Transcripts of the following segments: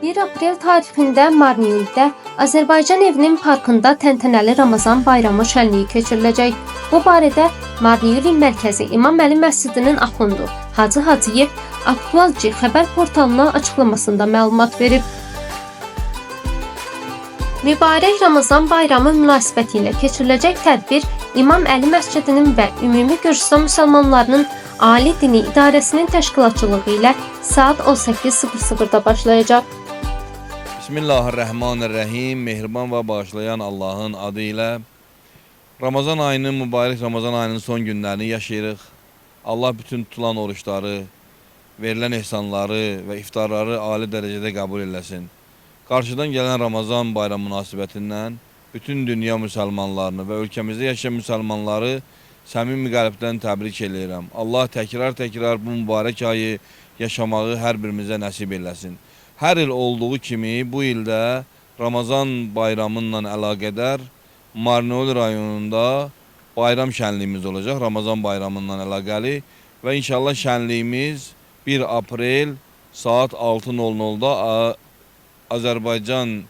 1 aprel tarixində Marniyulidə Azərbaycan evinin parkında təntənəli Ramazan bayramı şənliyi keçiriləcək. Bu barədə Marniyuli mərkəzi İmam Əli Məscidinin axundu Hacı Hacıyev Aktualci xəbər portalına açıqlamasında məlumat verib. Mübarək Ramazan bayramı münasibətilə keçiriləcək tədbir İmam Əli Məscidinin və Ümumi Gürcüstan müsəlmanlarının Ali Dini İdarəsinin təşkilatçılığı ilə saat 18:00-da başlayacaq. Bismillahirrahmanirrahim. Mehriban və bağışlayan Allahın adı ilə Ramazan ayının, mübarək Ramazan ayının son günlərini yaşayırıq. Allah bütün tutulan oruçları, verilən ehsanları və iftarları ali dərəcədə qəbul eləsin. Qarşıdan gələn Ramazan bayramı münasibətindən bütün dünya müsəlmanlarını və ölkəmizdə yaşayan müsəlmanları səmimi qəlbdən təbrik edirəm. Allah təkrar bu mübarək ayı yaşamağı hər birimizə nəsib eləsin. Hər il olduğu kimi bu ildə Ramazan bayramından əlaqədar Marniyuli rayonunda bayram şənliyimiz olacaq. Ramazan bayramından əlaqəli və inşallah şənliyimiz 1 aprel saat 6:00-da Azərbaycan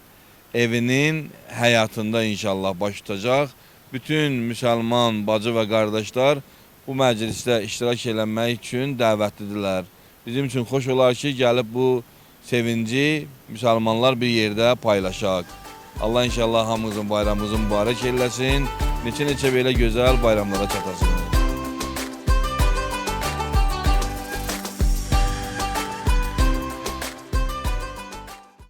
evinin həyatında inşallah baş tutacaq. Bütün müsəlman bacı və qardaşlar bu məclisdə iştirak eləmək üçün dəvətlidirlər. Bizim üçün xoş olar ki, gəlib bu sevinci müsəlmanlar bir yerdə paylaşaq. Allah inşallah hamımızın bayramımızı mübarək eləsin. Neçə belə gözəl bayramlara çatasın.